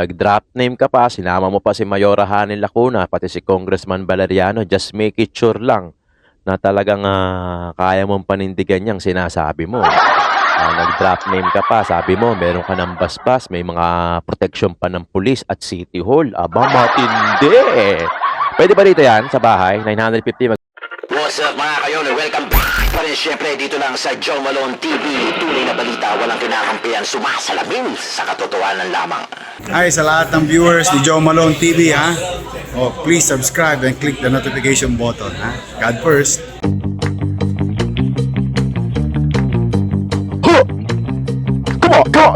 Nag-drop name ka pa, sinama mo pa si Mayora Hanel Lacuna, pati si Congressman Valeriano. Just make it sure lang na talagang kaya mong panindigan yung sinasabi mo. Nag-drop name ka pa, sabi mo, meron ka ng basbas, may mga protection pa ng pulis at City Hall. Aba, matindi. Pwede ba dito yan sa bahay? 950 What's up mga kayon? Welcome back pa rin syempre dito lang sa Joe Malone TV. Tunay na balita, walang kinakampihan, sumasalamin sa katotohanan lamang. Hi sa lahat ng viewers ni Joe Malone TV ha. Oh, please subscribe and click the notification button ha. God first.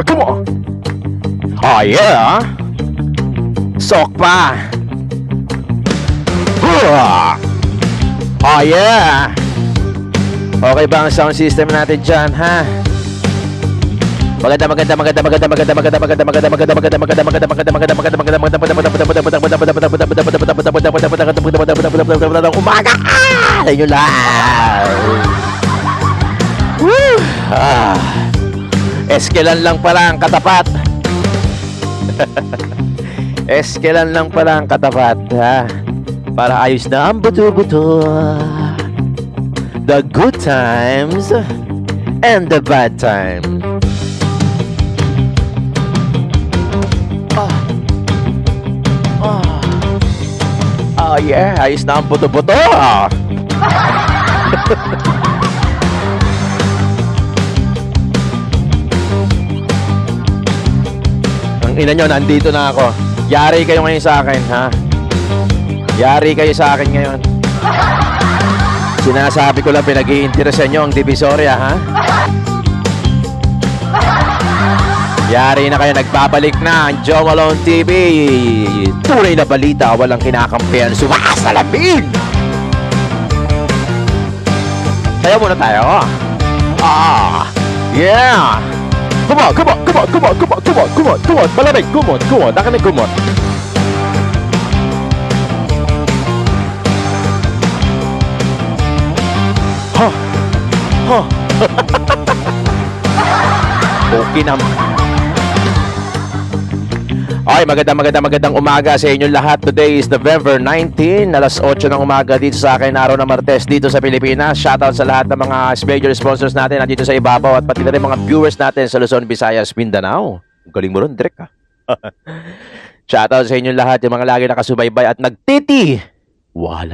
Come on. Oh yeah. Sok pa. Oh yeah. Okay ba ang sound system natin dyan, ha? Maganda. Umaga! Ayun lang. Woo! Eskelan lang pala ang katapat. Eskelan lang pala ang katapat, ha? Para ayos na ang buto-buto. The good times and the bad times. Oh yeah, ayos na ang buto-buto. Ang ina nyo, nandito na ako. Yari kayo ngayon sa akin, ha? Yari kayo sa akin ngayon. Sinasabi ko lang, pinag-iinteresan nyo ang Divisoria, ha? Yari na kayo, nagbabalik na ang Joe Malone TV. Tunay na balita, walang kinakampihan, sumasalamin. Sayo muna tayo. Yeah. Come on. Malamig, come on. Nakanig, come on. Okay naman. Okay, magandang umaga sa inyo lahat. Today is November 19, alas 8 ng umaga dito sa akin, araw ng Martes dito sa Pilipinas. Shoutout sa lahat ng mga major sponsors natin nandito sa ibabaw at pati na rin mga viewers natin sa Luzon, Visayas, Mindanao. Galing mo ron, Drek, ha? Shoutout sa inyo lahat, yung mga lagi nakasubaybay at nagtiti. Wow.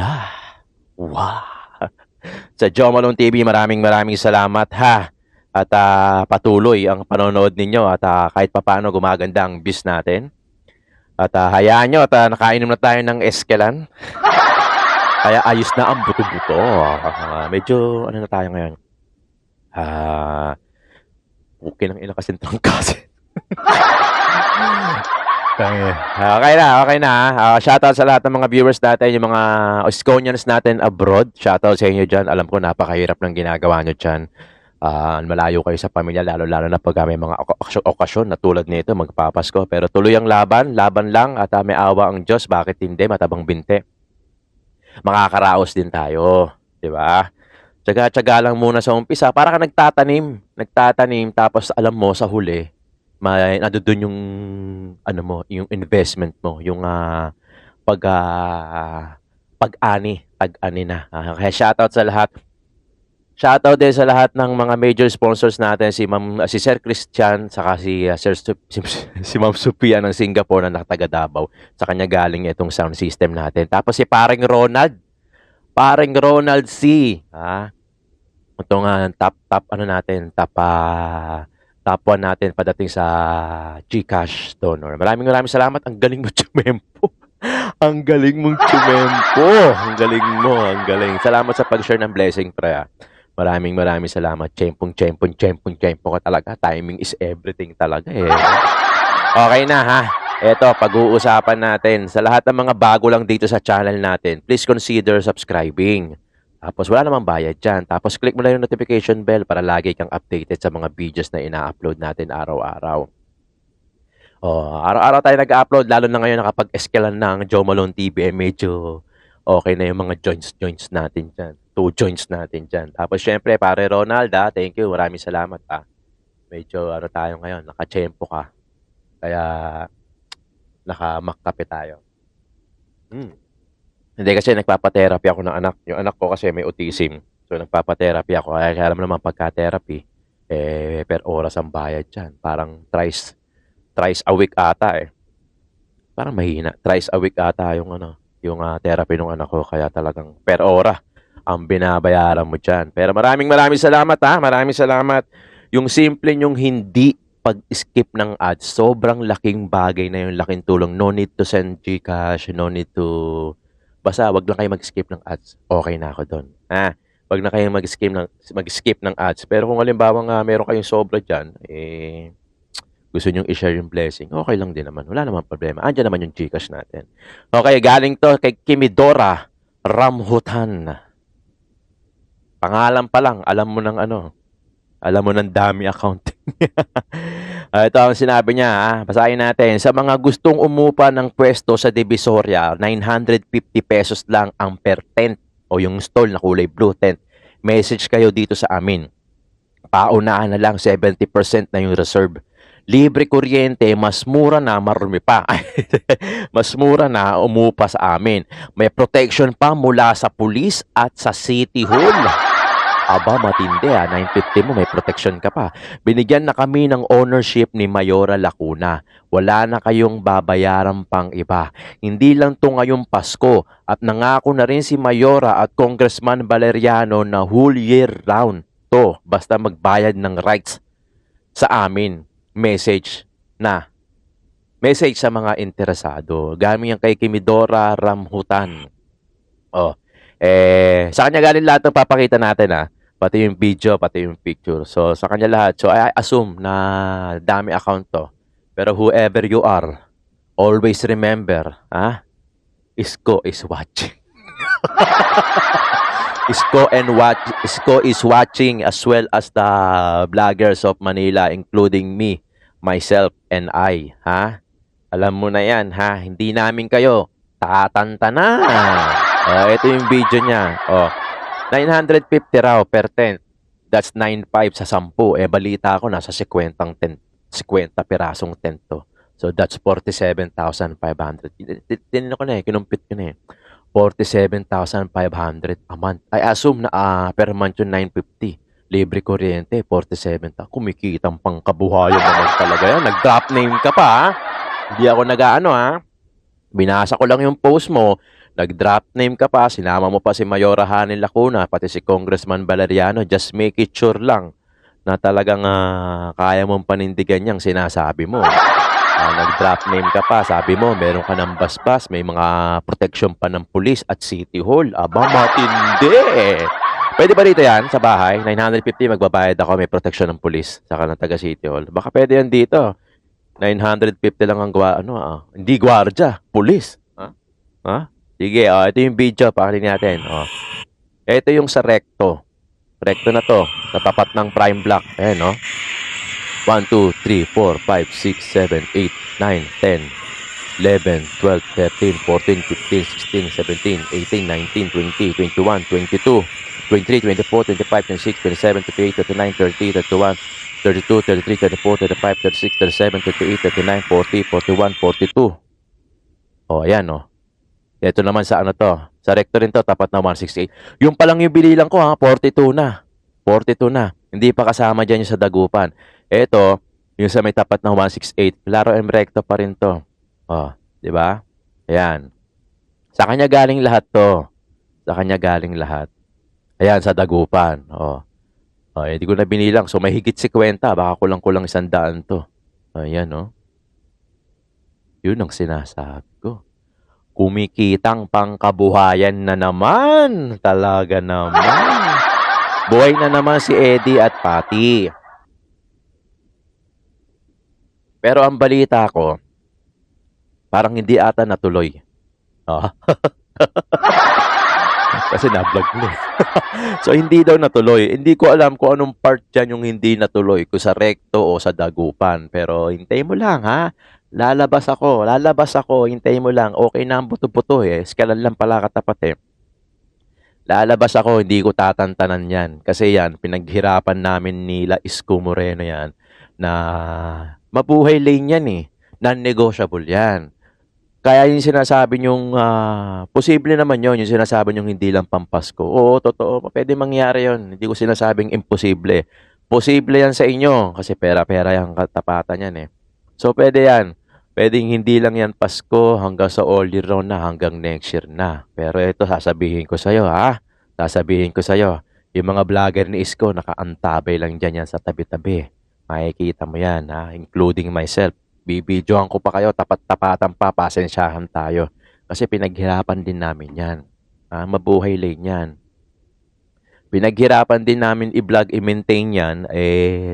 Sa Joe Malone TV, maraming salamat, ha. At patuloy ang panonood ninyo at kahit papaano gumaganda ang views natin. At hayaan nyo at nakainom na tayo ng eskelan. Kaya ayos na ang buto-buto. Medyo ano na tayo ngayon. Okay ng ina kasing trangkasin. Okay na. Shoutout sa lahat ng mga viewers natin, yung mga Osconians natin abroad. Shoutout sa inyo dyan. Alam ko napakahirap ng ginagawa nyo dyan. Malayo kayo sa pamilya, lalo na pag may mga okasyon na tulad nito, magpapasko. Pero tuloy ang laban lang at may awa ang Diyos. Bakit hindi? Matabang binte. Makakaraos din tayo, di ba? Tsaga-tsaga lang muna sa umpisa. Para ka nagtatanim, tapos alam mo sa huli, may nandoon yung ano mo, yung investment mo, yung pag-ani na. Kaya shoutout sa lahat. Shoutout din sa lahat ng mga major sponsors natin, si Sir Christian, saka si Ma'am Sophia ng Singapore na nakataga Davao. Sa kanya galing itong sound system natin. Tapos si Paring Ronald C. Itong top 1 natin padating sa GCash donor. Maraming salamat. Ang galing mo, Chumempo. Ang galing mo. Salamat sa pag-share ng blessing, pre. Maraming salamat. Chempong ka talaga. Timing is everything talaga, eh. Okay na, ha? Eto, pag-uusapan natin. Sa lahat ng mga bago lang dito sa channel natin, please consider subscribing. Tapos wala namang bayad dyan. Tapos click mo lang yung notification bell para lagi kang updated sa mga videos na ina-upload natin araw-araw. Araw-araw tayo nag-upload, lalo na ngayon nakapag-escalan ng Joe Malone TV, medyo okay na yung mga joints natin dyan. 2 joints natin dyan. Tapos syempre, pare Ronald, thank you. Maraming salamat, Medyo tayo ngayon, nakachempo ka. Kaya nakamakkape tayo. Hindi kasi nagpapa-therapy ako ng anak. Yung anak ko kasi may autism. So nagpapa-therapy ako. Kaya alam mo naman pagka-therapy, per oras ang bayad dyan. Parang thrice a week ata eh. Parang mahina. Thrice a week ata yung therapy ng anak ko. Kaya talagang per ora ang binabayaran mo dyan. Pero maraming salamat ha. Maraming salamat. Yung simple yung hindi pag-skip ng ads, sobrang laking bagay na yung laking tulong. No need to send Gcash, no need to... Basta wag lang kayo mag-skip ng ads. Okay na ako doon. Wag na kayo mag-skip ng ads. Pero kung halimbawa nga meron kayong sobra dyan, gusto nyo i-share yung blessing, okay lang din naman. Wala naman problema. Andiyan naman yung Gcash natin. Okay, galing to kay Kimidora Ramhutan. Pangalan pa lang, alam mo ng dami accounting. Ito ang sinabi niya, basahin natin. Sa mga gustong umupa ng pwesto sa Divisoria, 950 pesos lang ang per tent o yung stall na kulay blue tent. Message kayo dito sa amin. Paunahan na lang, 70% na yung reserve. Libre kuryente, mas mura na, marumi pa. Mas mura na umupa sa amin. May protection pa mula sa pulis at sa City Hall. Aba, matindi 950 mo, may protection ka pa. Binigyan na kami ng ownership ni Mayora Lacuna. Wala na kayong babayaran pang iba. Hindi lang to ngayong Pasko at nangako na rin si Mayora at Congressman Valeriano na whole year round to basta magbayad ng rights sa amin. Message sa mga interesado. Gamit yan kay Kimidora Ramhutan. Sa kanya galing lahat ng papakita natin pati yung video, pati yung picture. So, sa kanya lahat. So, I assume na dami account to. Pero whoever you are, always remember, Isko is watching. Isko is watching as well as the vloggers of Manila, including me, myself, and I. Alam mo na yan, Hindi namin kayo tatantanan. Ito yung video niya. 950 raw per tent. That's 9.5 sa 10. Balita ko nasa 50 pirasong tent to. So that's 47,500. Tinino ko kinumpit ko na 47,500 a month. I assume na per month yung 950. Libre kuryente, 47,000. Kumikitang pangkabuhayan naman talaga yan. Nag-drop name ka pa, Hindi ako Binasa ko lang yung post mo. Nag-drop name ka pa, sinama mo pa si Mayora Hanel Lacuna, pati si Congressman Valeriano. Just make it sure lang na talagang kaya mong panindigan yung sinasabi mo. Nag-drop name ka pa, sabi mo, meron ka ng basbas, may mga protection pa ng pulis at City Hall. Aba, matindi! Pwede ba dito yan sa bahay? 950, magbabayad ako, may protection ng pulis, saka ng taga City Hall. Baka pwede yan dito. 950 lang ang hindi gwardya, pulis. Sige, ito yung video, pakinggan natin. Ito yung sa recto. Recto na to, natapat ng prime block. Ayan, 1, 2, 3, 4, 5, 6, 7, 8, 9, 10, 11, 12, 13, 14, 15, 16, 17, 18, 19, 20, 21, 22, 23, 24, 25, 26, 27, 28, 29, 30, 31, 32, 33, 34, 35, 36, 37, 38, 39, 40, 41, 42. Ayan, Ito naman sa sa recto rin to, tapat na 168. Yung palang yung bililang ko 42 na. 42 na. Hindi pa kasama dyan yung sa dagupan. Ito, yung sa may tapat na 168. Klaro and recto pa rin to. Di ba? Ayan. Sa kanya galing lahat to. Sa kanya galing lahat. Ayan, sa dagupan. Hindi ko na binilang. So, may higit 50. Baka kulang-kulang 100 to. Ayan, Yun ang sinasabi ko. Kumikitang pangkabuhayan na naman. Talaga naman. Buhay na naman si Eddie at Patty. Pero ang balita ko, parang hindi ata natuloy. Kasi na-vlog mo. So, hindi daw natuloy. Hindi ko alam kung anong part dyan yung hindi natuloy. Kung sa recto o sa dagupan. Pero, hintay mo lang, Lalabas ako. Hintay mo lang. Okay na ang buto-buto, Skalan lang pala katapat, Lalabas ako, hindi ko tatantanan yan. Kasi yan, pinaghirapan namin nila Isko Moreno yan na mabuhay lane yan, Non-negotiable yan. Kaya yung sinasabi niyong, posible naman yun, yung sinasabi niyong hindi lang Pampasko. Oo, totoo, puwedeng mangyari yun, hindi ko sinasabing imposible. Posible yan sa inyo kasi pera-pera yang katapatan yan, eh. So, puwede yan. Puwedeng hindi lang yan Pasko hanggang sa all year round na, hanggang next year na. Pero ito sasabihin ko sa'yo, ha, sasabihin ko sa'yo, yung mga vlogger ni Isko nakaantabay lang diyan yan sa tabi-tabi. Makikita mo yan, ha, including myself. Bibidyohan ko pa kayo, tapat-tapatan pa, pasensyahan tayo. Kasi pinaghirapan din namin yan. Mabuhay lane yan. Pinaghirapan din namin i-vlog, i-maintain yan,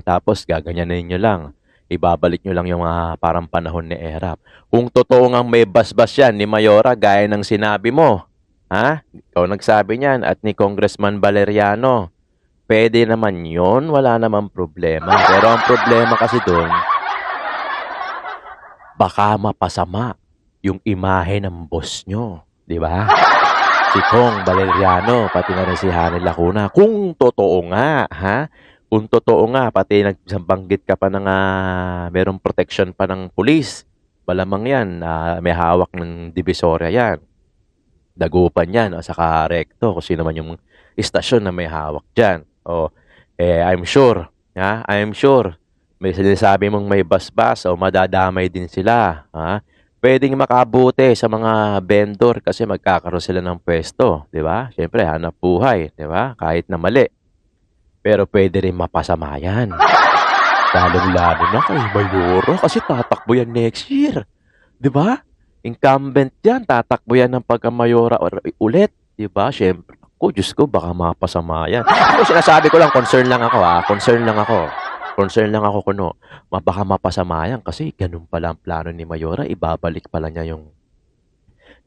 tapos gaganyanin nyo lang. Ibabalik nyo lang yung parang panahon ni Erap. Kung totoo ngang may basbas yan ni Mayora, gaya ng sinabi mo, ha? Ikaw nagsabi niyan, at ni Congressman Valeriano, pwede naman yon, wala namang problema. Pero ang problema kasi doon, baka mapasama yung imahe ng boss nyo. Di ba? Si Kong Valeriano, pati na rin si Hanel Lacuna. Kung totoo nga, ha? Kung totoo nga, pati nagbanggit ka pa ng merong protection pa ng pulis. Malamang yan, may hawak ng Divisoria yan. Dagupan yan, o saka Recto, kung sino man yung istasyon na may hawak dyan. I'm sure, ha? I'm sure, may sinasabi mong may basbas o madadamay din sila, ha? Pwedeng makabuti sa mga vendor kasi magkakaroon sila ng pwesto, 'di ba? Siyempre hanap buhay, 'di ba? Kahit na mali. Pero pwede rin mapasama 'yan. Lalong-lalo na kay Mayora kasi tatakbo yan next year, 'di ba? Incumbent 'yan, tatakbo yan ng pagka-Mayora ulit, 'di ba? Siyempre, ako, Diyos ko, baka mapasama yan. Ako, sinasabi ko lang, concern lang ako, concern lang ako. Concern lang ako kuno, baka mapasama yan kasi ganun pala ang plano ni Mayora, ibabalik pala niya yung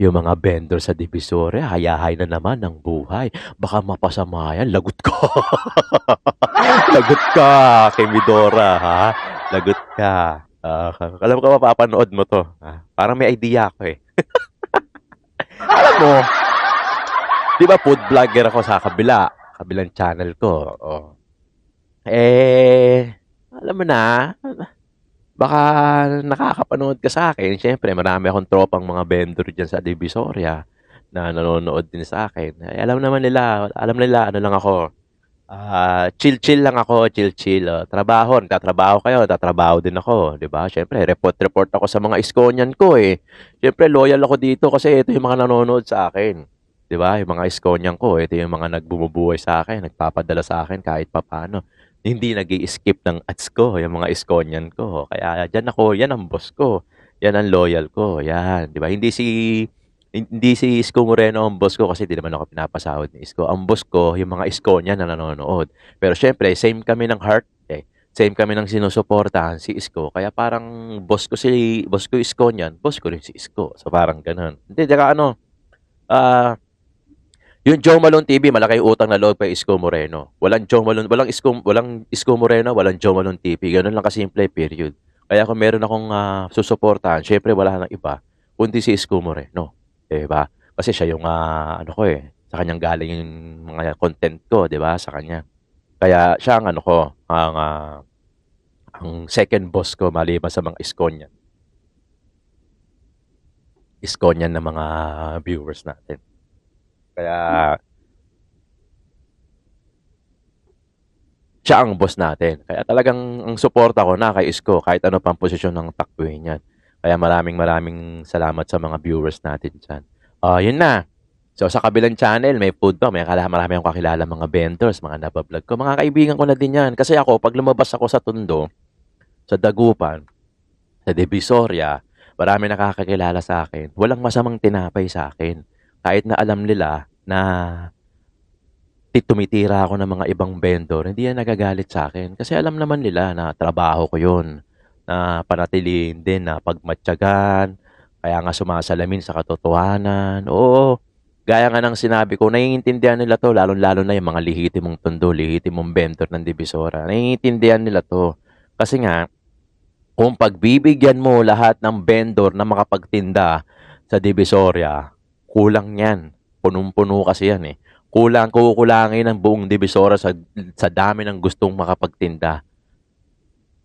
mga vendor sa Divisoria, hayahay na naman ng buhay. Baka mapasama yan, lagot ka. Lagot ka, kay Midora, ha? Lagot ka. Alam ko mapapanood mo to. Ha? Parang may idea ako eh. Alam mo, di ba food vlogger ako sa kabilang channel ko. Alam mo na, baka nakakapanood ka sa akin. Siyempre, marami akong tropang mga vendor dyan sa Divisoria na nanonood din sa akin. Alam nila, ano lang ako, chill-chill lang ako, chill-chill. Trabaho, nagtatrabaho kayo, tatrabaho din ako, 'di ba? Siyempre, report ako sa mga Iskonian ko eh. Siyempre, loyal ako dito kasi ito yung mga nanonood sa akin. 'Di ba? Yung mga Iskonian ko, ito yung mga nagbumubuhay sa akin, nagpapadala sa akin kahit papaano. Hindi nag-i-skip ng ads ko, yung mga Iskonian ko. Kaya diyan ako, yan ang boss ko. Yan ang loyal ko. Yan, 'di ba? Hindi si Isko Moreno ang boss ko kasi di naman ako pinapasahod ni Isko. Ang boss ko, yung mga Isko niya na nanonood. Pero syempre, same kami ng heart eh. Same kami ng sinusuportahan si Isko. Kaya parang boss ko Isko niyan, boss ko rin si Isko. So parang ganun. Hindi, tsaka yung Joe Malone TV, malaki yung utang na loob kay Isko Moreno. Walang Isko Moreno, walang Joe Malone TV. Ganun lang kasimple, period. Kaya kung meron akong susuportahan, syempre wala nang iba, kundi si Isko Moreno. 'Di ba? Kasi siya yung ano ko eh, sa kanyang galing yung mga content ko, 'di ba? Sa kanya. Kaya siya ang ano ko, ang second boss ko maliban sa mga Iskonian. Iskonian na mga viewers natin. Kaya siya ang boss natin. Kaya talagang ang suporta ko na kay Isko kahit ano pang posisyon ng takbuhin niyan. Kaya maraming salamat sa mga viewers natin dyan. Yun na. So sa kabilang channel, may food pa. Marami akong kakilala mga vendors, mga nabablog ko. Mga kaibigan ko na din yan. Kasi ako, pag lumabas ako sa Tondo, sa Dagupan, sa Divisoria, marami nakakakilala sa akin. Walang masamang tinapay sa akin. Kahit na alam nila na tumitira ako ng mga ibang vendor, hindi yan nagagalit sa akin. Kasi alam naman nila na trabaho ko yun. Na panatilihin din na pagmatyagan, kaya nga sumasalamin sa katotohanan. Oo, gaya nga ng sinabi ko, naiintindihan nila to, lalo-lalo na yung mga lihitimong Tondo, lihitimong vendor ng Divisoria. Naiintindihan nila to. Kasi nga, kung pagbibigyan mo lahat ng vendor na makapagtinda sa Divisoria, kulang yan. Punong-puno kasi yan eh. Kukulangin ang buong Divisoria sa dami ng gustong makapagtinda.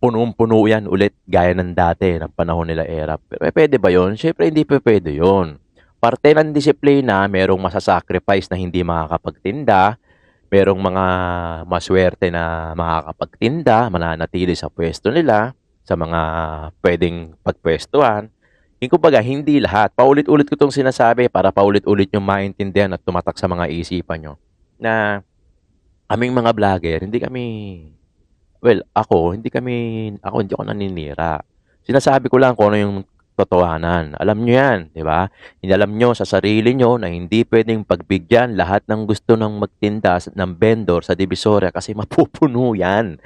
punong-puno yan ulit gaya ng dati, ng panahon nila ERAP. Pero pwede ba yun? Siyempre hindi pa pwede yun. Parte ng disiplina, merong masasacrifice na hindi makakapagtinda, merong mga maswerte na makakapagtinda, mananatili sa pwesto nila, sa mga pwedeng pagpwestuhan. Kumbaga, hindi lahat. Paulit-ulit ko itong sinasabi para paulit-ulit yung maintindihan at tumatak sa mga isipan nyo na aming mga vlogger, hindi kami, well, ako hindi ako naninira. Sinasabi ko lang kung ano yung totohanan. Alam nyo yan, di ba? Hindi alam nyo sa sarili nyo na hindi pwedeng pagbigyan lahat ng gusto ng magtinda ng vendor sa Divisoria kasi mapupuno yan.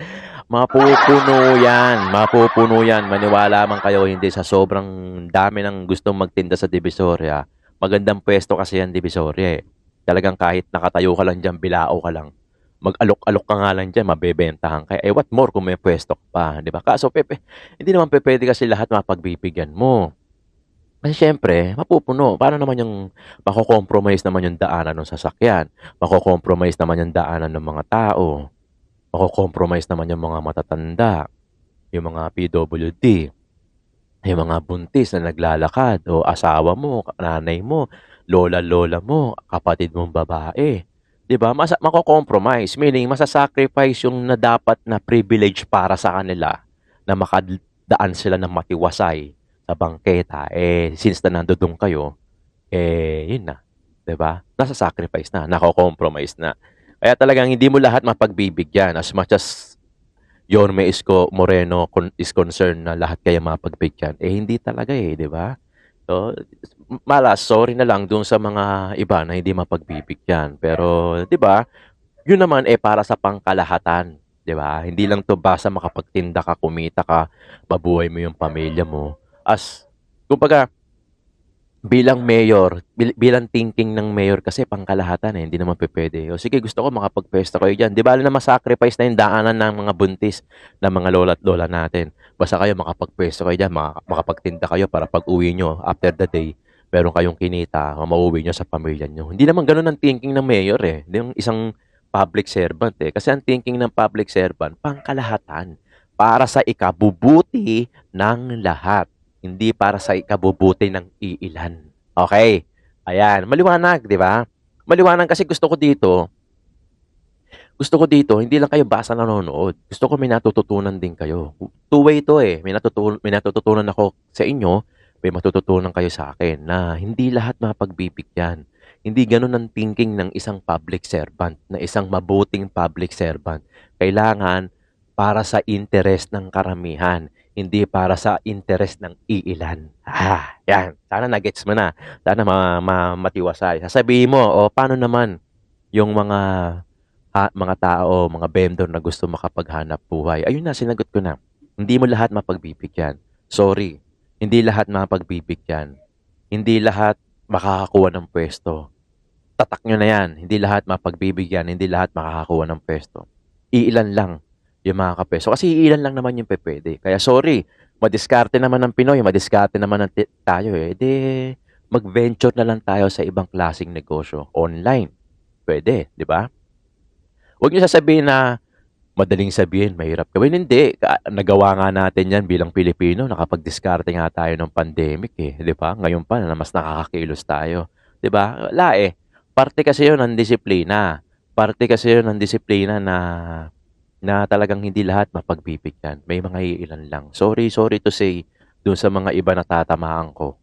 Mapupuno yan. Mapupuno yan. Maniwala man kayo, hindi sa sobrang dami ng gustong magtinda sa Divisoria. Magandang pwesto kasi yan, Divisoria eh. Talagang kahit nakatayo ka lang dyan, bilao ka lang. Mag-alok-alok ka nga lang dyan, mabebentahan ka. Eh, what more kung may pwesto ka pa, di ba? Kaso, hindi naman pwede kasi lahat mapagbibigyan mo. Kasi syempre, mapupuno. Paano naman yung mako-compromise naman yung daanan ng sasakyan? Mako-compromise naman yung daanan ng mga tao. Mako-compromise naman yung mga matatanda. Yung mga PWD. Yung mga buntis na naglalakad. O asawa mo, nanay mo, lola-lola mo, kapatid mong babae. 'Di ba? Mako-compromise, meaning masa-sacrifice yung na dapat na privilege para sa kanila na makadaan sila ng matiwasay sa bangketa. Eh, since na nandoon kayo, yun na. 'Di ba? Nasa-sacrifice na, nako-compromise na. Kaya talagang hindi mo lahat mapagbibigyan as much as Yorme Isko Moreno is concerned na lahat kaya mapagbigyan. Eh, hindi talaga eh, 'di ba? So, malas, sorry na lang dun sa mga iba na hindi mapagbibigyan. Pero, 'di ba? Yun naman eh para sa pangkalahatan, 'di ba? Hindi lang 'to basta makapagtinda ka, kumita ka, mabuhay mo yung pamilya mo. As kumbaga, bilang mayor, bilang thinking ng mayor kasi pangkalahatan eh, hindi naman pwede. O sige, gusto ko makapagpwesto kayo diyan. 'Di ba na masacrifice na yung daanan ng mga buntis ng mga lola at lola natin. Basta kayo makapagpwesto kayo diyan, makapagtinda kayo para pag-uwi nyo after the day, meron kayong kinita, mauuwi nyo sa pamilya nyo. Hindi naman ganoon ang thinking ng mayor eh. Hindi yung isang public servant eh. Kasi ang thinking ng public servant, pangkalahatan. Para sa ikabubuti ng lahat. Hindi para sa ikabubuti ng iilan. Okay? Ayan. Maliwanag, di ba? Maliwanag kasi gusto ko dito, hindi lang kayo basta nanonood. Gusto ko may natututunan din kayo. Two-way to eh. May natututunan ako sa inyo, may matututunan kayo sa akin na hindi lahat mapagbibigyan. Hindi ganun ang thinking ng isang public servant, na isang mabuting public servant. Kailangan para sa interest ng karamihan, hindi para sa interest ng iilan. Yan. Sana na-gets mo na. Sana matiwasay. Sasabihin mo, paano naman yung mga tao, mga vendor na gusto makapaghanap buhay? Ayun na, sinagot ko na. Hindi mo lahat mapagbibigyan. Sorry. Hindi lahat mapagbibigyan. Hindi lahat makakakuha ng pwesto. Tatak nyo na yan. Hindi lahat mapagbibigyan. Hindi lahat makakakuha ng pwesto. Iilan lang yung makakapwesto. Kasi iilan lang naman yung pwede. Kaya sorry, madiskarte naman ng Pinoy, madiskarte naman ng tayo eh. Mag-venture na lang tayo sa ibang klaseng negosyo. Online. Pwede, di ba? Huwag niyo sasabihin na madaling sabihin, mahirap gawin. Hindi. Nagawa nga natin yan bilang Pilipino. Nakapag-diskarte nga tayo ng pandemic eh. Di ba? Ngayon pa na mas nakakakilos tayo. Di ba? Wala eh. Parte kasi yun ng disiplina. Parte kasi yun ng disiplina na talagang hindi lahat mapagbibigyan. May mga iilan lang. Sorry to say, dun sa mga iba natatamaan ko.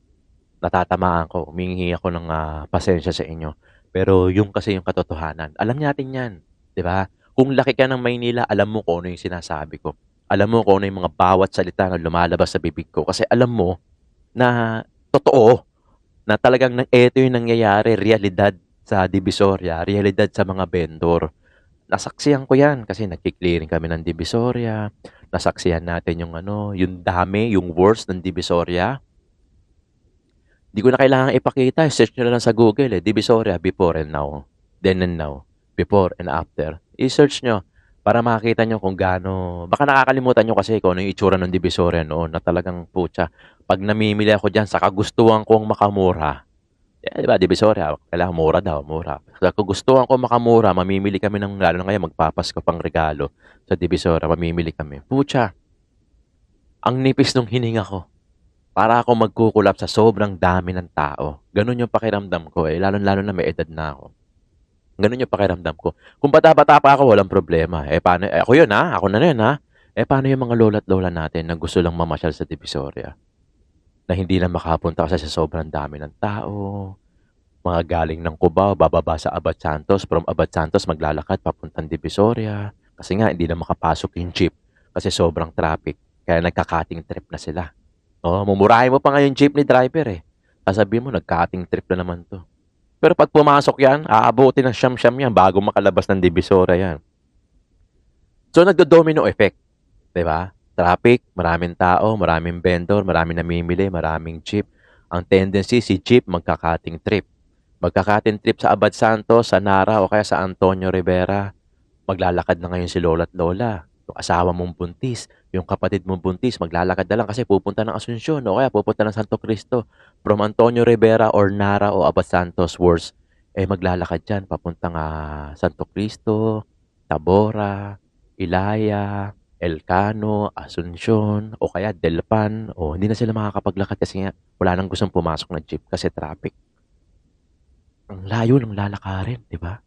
Humingi ako ng pasensya sa inyo. Pero yung kasi yung katotohanan. Alam natin yan. Di ba? Kung laki ka ng Maynila, alam mo kung ano yung sinasabi ko. Alam mo kung ano yung mga bawat salita na lumalabas sa bibig ko. Kasi alam mo na totoo. Na talagang eto yung nangyayari, realidad sa Divisoria, realidad sa mga vendor. Nasaksihan ko yan kasi nagki-clearing kami ng Divisoria. Nasaksihan natin yung yung dami, yung worst ng Divisoria. Di ko na kailangan ipakita. Search nyo na lang sa Google Divisoria before and now. Then and now. Before and after. I-search nyo para makita nyo kung gaano. Baka nakakalimutan nyo kasi kung ano yung itsura ng Divisoria noon na talagang putya. Pag namimili ako dyan sa kagustuhan kong makamura. Diba, Divisoria, kailangan mura. Sa kagustuhan ko makamura, mamimili kami lalo na ngayon, magpapasko pang regalo sa Divisoria, mamimili kami. Pucha, ang nipis nung hininga ko. Para ako magkukulap sa sobrang dami ng tao. Ganun yung pakiramdam ko eh, lalo-lalo na may edad na ako. Ganun yung pakiramdam ko. Kung bata-bata pa ako, walang problema. Eh, paano, ako yun ha, ako na yun ha. Eh, paano yung mga lola't lola natin na gusto lang mamasyal sa Divisoria? Na hindi na makapunta kasi sa sobrang dami ng tao. Mga galing ng Cubao, bababa sa Abad Santos. From Abad Santos, maglalakad papuntang Divisoria. Kasi nga, hindi na makapasok yung jeep. Kasi sobrang traffic. Kaya nagka-cutting trip na sila. Oh, mumurahin mo pa nga yung jeepney driver eh. Sasabihin mo, nag-cutting trip na naman to. Pero pag pumasok yan, aabutin ng siyam-siyam yan bago makalabas ng Divisoria yan. So, nagdo-domino effect. 'Di ba? Traffic, maraming tao, maraming vendor, maraming namimili, maraming jeep. Ang tendency, si jeep magka-cutting trip. Magka-cutting trip sa Abad Santos, sa Nara, o kaya sa Antonio Rivera. Maglalakad na ngayon si lola't lola. Yung asawa mong buntis, yung kapatid mong buntis, maglalakad na lang kasi pupunta ng Asunsyon o kaya pupunta ng Santo Cristo. From Antonio Rivera or Nara o Abad Santos, worse, eh maglalakad dyan papuntang Santo Cristo, Tabora, Ilaya, Elcano, Asunsyon, o kaya Delpan. O hindi na sila makakapaglakad kasi nga wala nang gustong pumasok na jeep kasi traffic. Ang layo ng lalakarin, di ba?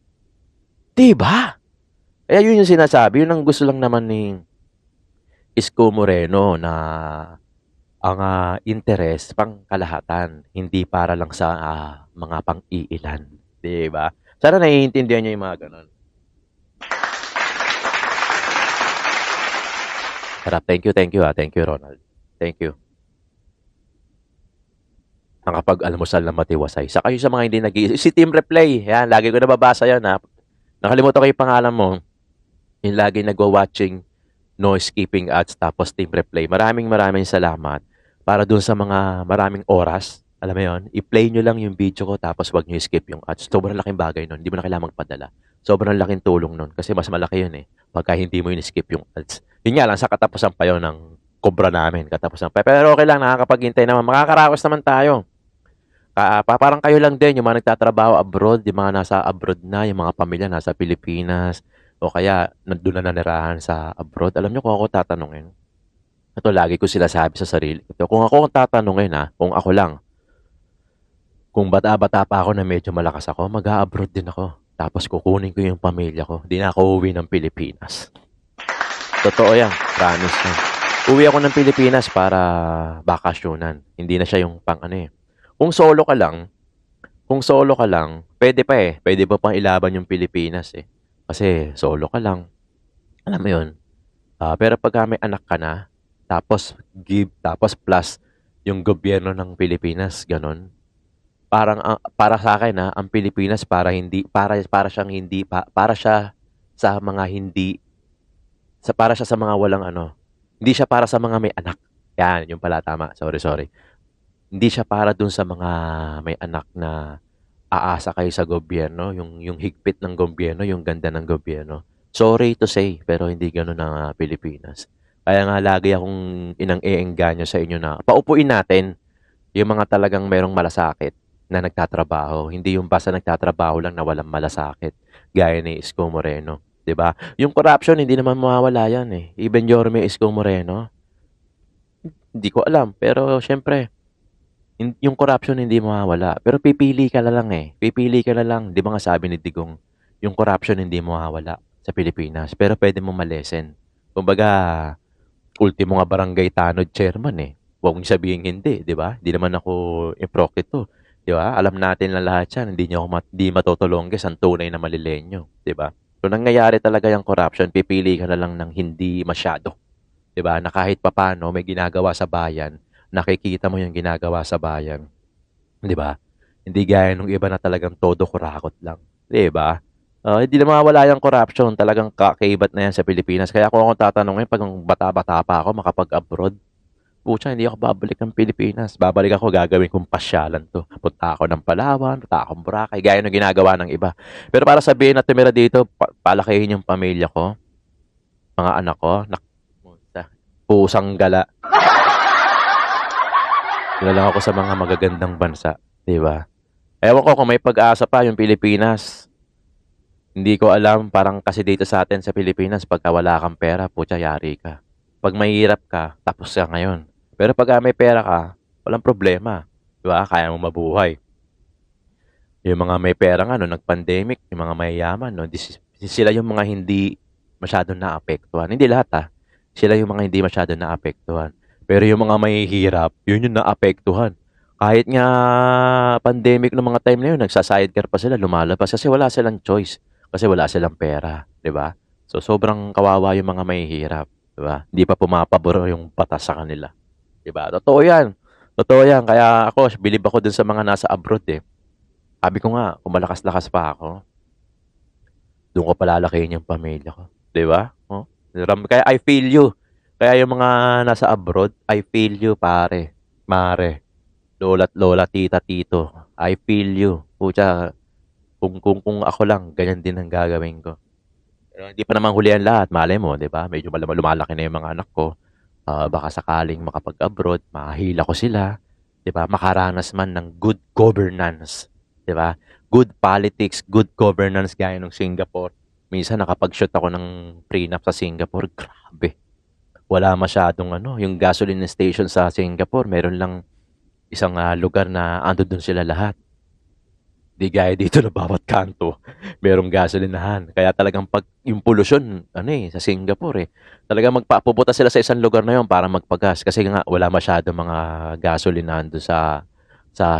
Di ba? Kaya yun yung sinasabi, yun ang gusto lang naman ni Isko Moreno na ang interes pang kalahatan, hindi para lang sa mga pang-iilan. Di ba? Sana naiintindihan niyo yung mga ganun. Sarap. Thank you, Thank you, Ronald. Thank you. Nakapag-almusal na matiwasay. Sa kayo sa mga hindi si Team Replay. Yan, lagi ko nababasa yan ha. Nakalimutan ko yung pangalan mo. Yung lagi nagwa-watching noise keeping ads tapos Team Replay. Maraming salamat para dun sa mga maraming oras. Alam mo yun, i-play nyo lang yung video ko tapos wag nyo skip yung ads. Sobrang laking bagay nun. Hindi mo na kailangan magpadala. Sobrang laking tulong nun kasi mas malaki yun eh. Pagka hindi mo skip yung ads. Yun nga lang, sa katapusan pa yun ng kobra namin. Katapusan pa. Pero okay lang, nakakapaghintay naman. Makakaraos naman tayo. Parang kayo lang din, yung mga nagtatrabaho abroad, yung mga nasa abroad na, yung mga pamilya nasa Pilipinas, o kaya nandun na nanirahan sa abroad. Alam nyo kung ako tatanungin? Ito, lagi ko sila sabi sa sarili. Ito, kung ako ang tatanungin kung ako lang, kung bata-bata pa ako na medyo malakas ako, mag-a-abroad din ako. Tapos kukunin ko yung pamilya ko. Di na ako uwi ng Pilipinas. Totoo yan. Promise yan. Uwi ako ng Pilipinas para bakasyonan. Hindi na siya yung pang Kung solo ka lang, pwede pa eh. Pwede pa pang ilaban yung Pilipinas eh. Kasi solo ka lang. Alam mo yun. Pero pag may anak ka na, tapos plus yung gobyerno ng Pilipinas, ganon. Parang para sa akin ang Pilipinas para siya sa mga hindi para siya sa mga walang hindi siya para sa mga may anak. Yan, yung pala tama. Sorry. Hindi siya para dun sa mga may anak na aasa kayo sa gobyerno, yung higpit ng gobyerno, yung ganda ng gobyerno. Sorry to say, pero hindi gano'n ang Pilipinas. Kaya nga lagi akong inang-eengganyo sa inyo na paupuin natin yung mga talagang merong malasakit na nagtatrabaho. Hindi yung basta nagtatrabaho lang na walang malasakit. Gaya ni Isko Moreno. 'Di ba? Yung corruption, hindi naman mawawala yan eh. Even Yorme Isko Moreno, hindi ko alam. Pero syempre, yung corruption hindi mawawala. Pero pipili ka na lang eh. Pipili ka na lang. Di ba nga sabi ni Digong, yung corruption hindi mawawala sa Pilipinas. Pero pwede mo malesen. Kumbaga, ultimo nga barangay tanod chairman eh. Huwag mong sabihin hindi, di ba? Di naman ako iprokito. Di ba? Alam natin na lahat yan. Hindi matutulongges ang tunay na malilenyo. Di ba? So, nangyayari talaga yung corruption, pipili ka na lang ng hindi masyado. Di ba? Na kahit papano may ginagawa sa bayan, nakikita mo yung ginagawa sa bayan. Di ba? Hindi gaya nung iba na talagang todo kurakot lang. Di ba? Hindi na mawawala yung corruption. Talagang kakaibat na yan sa Pilipinas. Kaya kung ako tatanungin, pag bata-bata pa ako, makapag-abroad, pucha, hindi ako babalik ng Pilipinas. Babalik ako, gagawin kong pasyalan to. Punta ako ng Palawan, punta akong Boracay, gaya ng ginagawa ng iba. Pero para sabihin na tumira dito, palakihin yung pamilya ko, mga anak ko, pusang gala. Dinala ako sa mga magagandang bansa, di ba? Ewan ko kung may pag-asa pa yung Pilipinas. Hindi ko alam, parang kasi dito sa atin sa Pilipinas, pagka wala kang pera, pucha, yari ka. Pag mahirap ka, tapos ka ngayon. Pero pag may pera ka, walang problema. Di ba? Kaya mo mabuhay. Yung mga may pera nga, no, nag-pandemic, yung mga mayayaman, no, sila yung mga hindi masyadong naapektuhan. Hindi lahat, Sila yung mga hindi masyadong naapektuhan. Pero yung mga mahihirap, yun yung naapektuhan. Kahit nga pandemic ng mga time na yun, nagsa-sidecar pa sila, lumalabas kasi wala silang choice. Kasi wala silang pera, di ba? So, sobrang kawawa yung mga mahihirap, di ba? Hindi pa pumapabor yung batas sa kanila. Di ba? Totoo yan. Totoo yan. Kaya ako, bilib ako dun sa mga nasa abroad, eh. Sabi ko nga, kung malakas-lakas pa ako, doon ko palalakihin yung pamilya ko. Di ba? Oh? Kaya I feel you. Kaya yung mga nasa abroad, I feel you, pare. Mare. Lola't lola, tita, tito. I feel you. Pucha, kung ako lang, ganyan din ang gagawin ko. Pero hindi pa naman huli ang lahat. Malay mo, di ba? Medyo lumalaki na yung mga anak ko. Baka sakaling makapag-abroad, mahila ko sila. Di ba? Makaranas man ng good governance. Di ba? Good politics, good governance gaya ng Singapore. Minsan nakapag-shoot ako ng prenup sa Singapore. Grabe. Wala masyadong yung gasoline station sa Singapore. Meron lang isang lugar na ando doon sila lahat. Di gaya dito na bawat kanto, merong gasolinahan. Kaya talagang pag yung pollution, sa Singapore talagang magpapupunta sila sa isang lugar na yon para magpagas. Kasi nga, wala masyado mga gasolinahan doon sa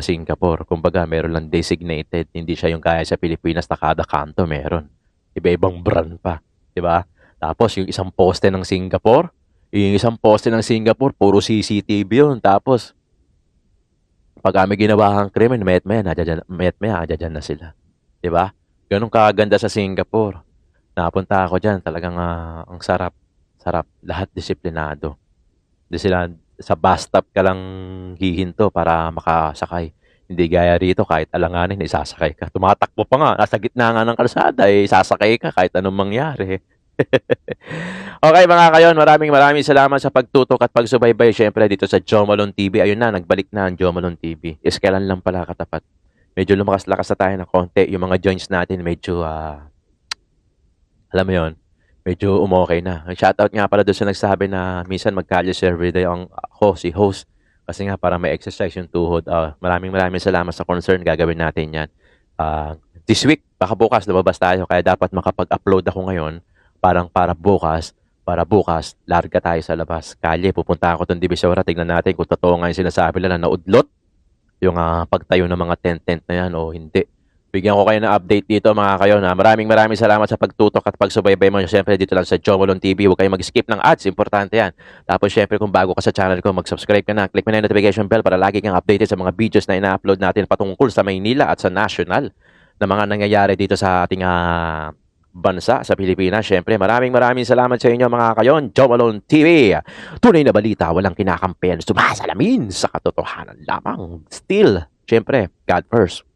Singapore. Kumbaga, meron lang designated. Hindi siya yung kaya sa Pilipinas na kada kanto meron. Iba-ibang brand pa. Di ba? Tapos, yung isang poste ng Singapore, puro CCTV yun. Tapos, pag may ginawa kang krimen, mayat-maya, andyan na sila. Di ba? Ganun kaganda sa Singapore. Napunta ako dyan, talagang ang sarap. Sarap. Lahat disiplinado. Di sila, sa bus stop ka lang hihinto para makasakay. Hindi gaya rito, kahit alanganin, isasakay ka. Tumatakbo pa nga, nasa gitna nga ng kalsada, isasakay ka kahit anong mangyari. Okay mga kayon, maraming salamat sa pagtutok at pagsubaybay syempre dito sa Joe Malone TV. Ayun na, nagbalik na ang Joe Malone TV. Kailan lang pala katapat. Medyo lumakas-lakas na tayo ng konti. Yung mga joints natin medyo, alam mo yon, medyo umokay na. Shoutout nga pala doon sa nagsabi na minsan mag-calcio survey day ang ako, si host. Kasi nga para may exercise yung tuhod. Maraming salamat sa concern. Gagawin natin yan. This week, baka bukas lumabas tayo. Kaya dapat makapag-upload ako ngayon. Para bukas, larga tayo sa labas. Kalye, pupunta ako itong Divisoria. Tignan natin kung totoo nga yung sinasabi nila na naudlot yung pagtayo ng mga tent na yan o hindi. Bigyan ko kayo ng update dito mga kayo na maraming salamat sa pagtutok at pagsubaybay mo. Siyempre dito lang sa Joe Malone TV. Huwag kayong mag-skip ng ads. Importante yan. Tapos siyempre kung bago ka sa channel ko, mag-subscribe ka na. Click mo na yung notification bell para lagi kang updated sa mga videos na ina-upload natin patungkol sa Maynila at sa national na mga nangyayari dito sa ating bansa sa Pilipinas. Siyempre, maraming salamat sa inyo mga kayon. Joe Malone TV. Tunay na balita, walang kinakampihan. Sumasalamin sa katotohanan lamang. Still, siyempre, God first.